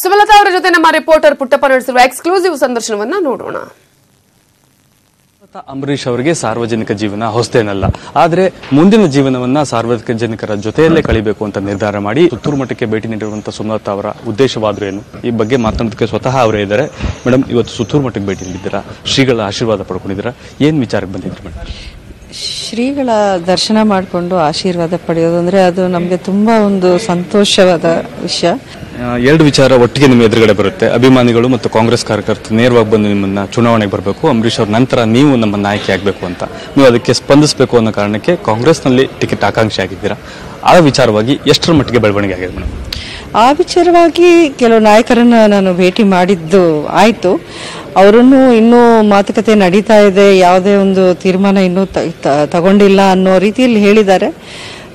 ಸುಮಲತಾ ಅವರ ಜೊತೆ ನಮ್ಮ ರಿಪೋರ್ಟರ್ ಪುಟ್ಟಪ್ಪ ನಡೆಸಿರುವ ಎಕ್ಸ್ಕ್ಲೂಸಿವ್ ಸಂದರ್ಶನವನ್ನ ನೋಡೋಣ. ಅಂಬರೀಶ್ ಅವರಿಗೆ ಸಾರ್ವಜನಿಕ ಜೀವನ ಹೊಸದೇನಲ್ಲ. ಆದರೆ ಮುಂದಿನ ಜೀವನವನ್ನ ಸಾರ್ವಜನಿಕರ ಜೊತೆಯಲ್ಲೇ ಕಳಿಬೇಕು ಅಂತ ನಿರ್ಧಾರ ಮಾಡಿ ಸುತ್ತೂರು ಮಠಕ್ಕೆ ಭೇಟಿ ನೀಡಿರುವಂತಹ ಸುಮಲತಾ ಅವರ ಉದ್ದೇಶವಾದ್ರೂ ಏನು, ಈ ಬಗ್ಗೆ ಮಾತನಾಡೋದಕ್ಕೆ ಸ್ವತಃ ಅವರೇ ಇದ್ದಾರೆ. ಮೇಡಮ್, ಇವತ್ತು ಸುತ್ತೂರು ಮಠಕ್ಕೆ ಭೇಟಿ ನೀಡಿದ್ದೀರಾ, ಶ್ರೀಗಳ ಆಶೀರ್ವಾದ ಪಡ್ಕೊಂಡಿದ್ದೀರಾ, ಏನ್ ವಿಚಾರಕ್ಕೆ ಬಂದಿದ್ರಿ ಮೇಡಮ್? ಶ್ರೀಗಳ ದರ್ಶನ ಮಾಡಿಕೊಂಡು ಆಶೀರ್ವಾದ ಪಡೆಯೋದು ಅಂದ್ರೆ ಅದು ನಮಗೆ ತುಂಬಾ ಒಂದು ಸಂತೋಷವಾದ ವಿಷಯ. ಎರಡು ವಿಚಾರ ಒಟ್ಟಿಗೆ ನಿಮ್ಮ ಎದುರುಗಡೆ ಬರುತ್ತೆ. ಅಭಿಮಾನಿಗಳು ಮತ್ತು ಕಾಂಗ್ರೆಸ್ ಕಾರ್ಯಕರ್ತರು ನೇರವಾಗಿ ಬಂದು ನಿಮ್ಮನ್ನ ಚುನಾವಣೆಗೆ ಬರಬೇಕು, ಅಂಬರೀಶ್ ಅವ್ರ ನಂತರ ನೀವು ನಮ್ಮ ನಾಯಕಿ ಆಗಬೇಕು ಅಂತ, ನೀವು ಅದಕ್ಕೆ ಸ್ಪಂದಿಸಬೇಕು ಅನ್ನೋ ಕಾರಣಕ್ಕೆ ಕಾಂಗ್ರೆಸ್ನಲ್ಲಿ ಟಿಕೆಟ್ ಆಕಾಂಕ್ಷಿ ಆಗಿದ್ದೀರಾ. ಆ ವಿಚಾರವಾಗಿ ಎಷ್ಟರ ಮಟ್ಟಿಗೆ ಬೆಳವಣಿಗೆ ಆಗಿದೆ ಮೇಡಮ್? ಆ ವಿಚಾರವಾಗಿ ಕೆಲವು ನಾಯಕರನ್ನ ನಾನು ಭೇಟಿ ಮಾಡಿದ್ದು ಆಯ್ತು. ಅವರನ್ನು ಇನ್ನೂ ಮಾತುಕತೆ ನಡೀತಾ ಇದೆ, ಯಾವುದೇ ಒಂದು ತೀರ್ಮಾನ ಇನ್ನೂ ತಗೊಂಡಿಲ್ಲ ಅನ್ನೋ ರೀತಿಯಲ್ಲಿ ಹೇಳಿದ್ದಾರೆ.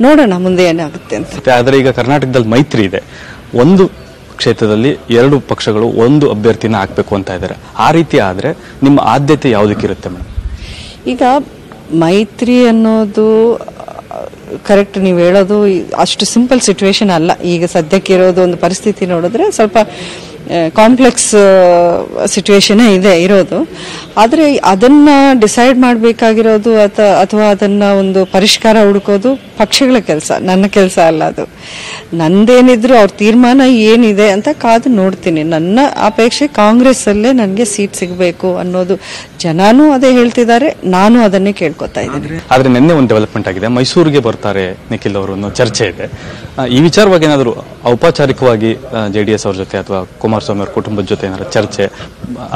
ನೋಡೋಣ ಮುಂದೆ ಏನಾಗುತ್ತೆ ಅಂತ. ಆದರೆ ಈಗ ಕರ್ನಾಟಕದಲ್ಲಿ ಮೈತ್ರಿ ಇದೆ, ಒಂದು ಕ್ಷೇತ್ರದಲ್ಲಿ ಎರಡು ಪಕ್ಷಗಳು ಒಂದು ಅಭ್ಯರ್ಥಿನ ಹಾಕಬೇಕು ಅಂತ ಇದ್ದಾರೆ. ಆ ರೀತಿ ಆದ್ರೆ ನಿಮ್ಮ ಆದ್ಯತೆ ಯಾವುದಕ್ಕಿರುತ್ತೆ ಮೇಡಮ್? ಈಗ ಮೈತ್ರಿ ಅನ್ನೋದು ಕರೆಕ್ಟ್ ನೀವು ಹೇಳೋದು ಅಷ್ಟು ಸಿಂಪಲ್ ಸಿಚುವೇಶನ್ ಅಲ್ಲ. ಈಗ ಸದ್ಯಕ್ಕೆ ಇರೋದು ಒಂದು ಪರಿಸ್ಥಿತಿ ನೋಡಿದ್ರೆ ಸ್ವಲ್ಪ ಕಾಂಪ್ಲೆಕ್ಸ್ ಸಿಚುವೇಶನ್ ಇದೆ ಇರೋದು. ಆದರೆ ಅದನ್ನ ಡಿಸೈಡ್ ಮಾಡಬೇಕಾಗಿರೋದು ಅಥವಾ ಅದನ್ನ ಒಂದು ಪರಿಷ್ಕಾರ ಹುಡುಕೋದು ಪಕ್ಷಗಳ ಕೆಲಸ, ನನ್ನ ಕೆಲಸ ಅಲ್ಲ ಅದು. ನಂದೇನಿದ್ರು ಅವ್ರ ತೀರ್ಮಾನ ಏನಿದೆ ಅಂತ ಕಾದು ನೋಡ್ತೀನಿ. ನನ್ನ ಅಪೇಕ್ಷೆ ಕಾಂಗ್ರೆಸ್ ಅಲ್ಲೇ ನನಗೆ ಸೀಟ್ ಸಿಗಬೇಕು ಅನ್ನೋದು. ಜನನೂ ಅದೇ ಹೇಳ್ತಿದ್ದಾರೆ, ನಾನು ಅದನ್ನೇ ಕೇಳ್ಕೊತಾ ಇದ್ದೀನಿ. ಆದ್ರೆ ನಿನ್ನೆ ಒಂದು ಡೆವಲಪ್ಮೆಂಟ್ ಆಗಿದೆ, ಮೈಸೂರಿಗೆ ಬರ್ತಾರೆ ನಿಖಿಲ್ ಅವರು ಅನ್ನೋ ಚರ್ಚೆ ಇದೆ. ಈ ವಿಚಾರವಾಗಿ ಏನಾದರೂ ಔಪಚಾರಿಕವಾಗಿ JDS ಅವ್ರ ಜೊತೆ ಅಥವಾ ಕುಮಾರಸ್ವಾಮಿ ಅವ್ರ ಕುಟುಂಬದ ಜೊತೆ ಏನಾದ್ರು ಚರ್ಚೆ,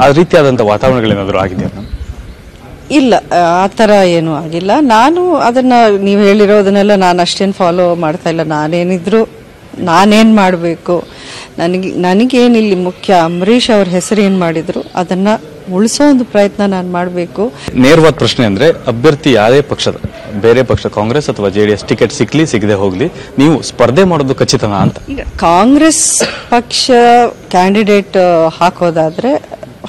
ಆ ರೀತಿಯಾದಂತಹ ವಾತಾವರಣಗಳೇನಾದರೂ ಆಗಿದೆಯಾ? ಇಲ್ಲ, ಆ ಥರ ಏನೂ ಆಗಿಲ್ಲ. ನಾನು ಅದನ್ನ ನೀವು ಹೇಳಿರೋದನ್ನೆಲ್ಲ ನಾನು ಅಷ್ಟೇನು ಫಾಲೋ ಮಾಡ್ತಾ ಇಲ್ಲ. ನಾನೇನಿದ್ರು ನಾನೇನ್ ಮಾಡಬೇಕು, ನನಗೇನಿಲ್ಲಿ ಮುಖ್ಯ, ಅಂಬರೀಶ್ ಅವ್ರ ಹೆಸರು ಏನ್ ಮಾಡಿದ್ರು ಅದನ್ನ ಉಳಿಸೋ ಒಂದು ಪ್ರಯತ್ನ ನಾನು ಮಾಡಬೇಕು. ನೇರವಾದ ಪ್ರಶ್ನೆ ಅಂದ್ರೆ, ಅಭ್ಯರ್ಥಿ ಯಾವುದೇ ಪಕ್ಷದ, ಬೇರೆ ಪಕ್ಷ ಕಾಂಗ್ರೆಸ್ ಅಥವಾ JDS ಟಿಕೆಟ್ ಸಿಕ್ಲಿ ಸಿಗದೆ ಹೋಗ್ಲಿ, ನೀವು ಸ್ಪರ್ಧೆ ಮಾಡೋದು ಖಚಿತನಾ ಅಂತ? ಕಾಂಗ್ರೆಸ್ ಪಕ್ಷ ಕ್ಯಾಂಡಿಡೇಟ್ ಹಾಕೋದಾದ್ರೆ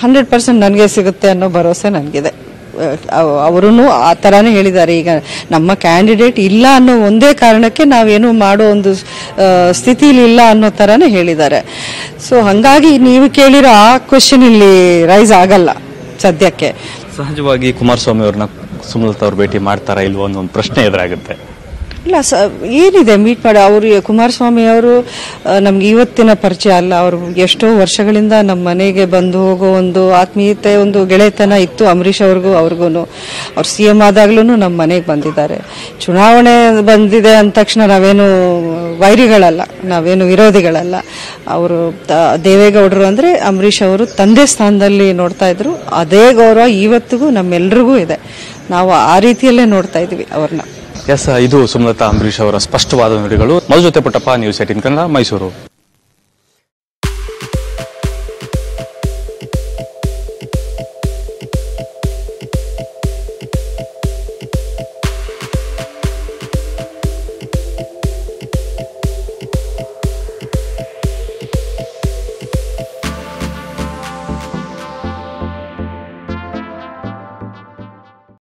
100% ನನಗೆ ಸಿಗುತ್ತೆ ಅನ್ನೋ ಭರವಸೆ ನನಗಿದೆ. ಅವರು ಆ ತರಾನೇ ಹೇಳಿದ್ದಾರೆ. ಈಗ ನಮ್ಮ ಕ್ಯಾಂಡಿಡೇಟ್ ಇಲ್ಲ ಅನ್ನೋ ಒಂದೇ ಕಾರಣಕ್ಕೆ ನಾವೇನು ಮಾಡೋ ಒಂದು ಸ್ಥಿತಿಲಿ ಇಲ್ಲ ಅನ್ನೋ ತರಾನೇ ಹೇಳಿದ್ದಾರೆ. ಸೊ ಹಂಗಾಗಿ ನೀವು ಕೇಳಿರೋ ಆ ಕ್ವೆಶ್ಚನ್ ಇಲ್ಲಿ ರೈಸ್ ಆಗಲ್ಲ ಸದ್ಯಕ್ಕೆ. ಸಹಜವಾಗಿ ಕುಮಾರಸ್ವಾಮಿ ಅವ್ರನ್ನ ಸುಮಲತಾ ಅವ್ರು ಭೇಟಿ ಮಾಡ್ತಾರಾ ಇಲ್ವೋ ಅನ್ನೋ ಒಂದು ಪ್ರಶ್ನೆ ಎದುರಾಗುತ್ತೆ. ಇಲ್ಲ, ಏನಿದೆ ಮೀಟ್ ಮಾಡಿ. ಅವರು ಕುಮಾರಸ್ವಾಮಿ ಅವರು ನಮ್ಗೆ ಇವತ್ತಿನ ಪರಿಚಯ ಅಲ್ಲ. ಅವರು ಎಷ್ಟೋ ವರ್ಷಗಳಿಂದ ನಮ್ಮ ಮನೆಗೆ ಬಂದು ಹೋಗೋ ಒಂದು ಆತ್ಮೀಯತೆ, ಒಂದು ಗೆಳೆತನ ಇತ್ತು ಅಂಬರೀಶ್ ಅವ್ರಿಗೂ. ಅವ್ರು CM ಆದಾಗ್ಲೂ ನಮ್ಮ ಮನೆಗೆ ಬಂದಿದ್ದಾರೆ. ಚುನಾವಣೆ ಬಂದಿದೆ ಅಂದ ತಕ್ಷಣ ನಾವೇನು ವೈರಿಗಳಲ್ಲ, ನಾವೇನು ವಿರೋಧಿಗಳಲ್ಲ. ಅವರು ದೇವೇಗೌಡರು ಅಂದ್ರೆ ಅಂಬರೀಶ್ ಅವರು ತಂದೆ ಸ್ಥಾನದಲ್ಲಿ ನೋಡ್ತಾ ಇದ್ರು. ಅದೇ ಗೌರವ ಇವತ್ತಿಗೂ ನಮ್ಮೆಲ್ರಿಗೂ ಇದೆ. ನಾವು ಆ ರೀತಿಯಲ್ಲೇ ನೋಡ್ತಾ ಇದೀವಿ ಅವ್ರನ್ನ. ಎಸ್, ಇದು ಸುಮಲತಾ ಅಂಬರೀಶ್ ಅವರ ಸ್ಪಷ್ಟವಾದ ನುಡಿಗಳು. ಮೊದಲ ಜೊತೆ ಪುಟ್ಟಪ್ಪ, ನ್ಯೂಸ್ 18 ಕನ್ನಡ, ಮೈಸೂರು.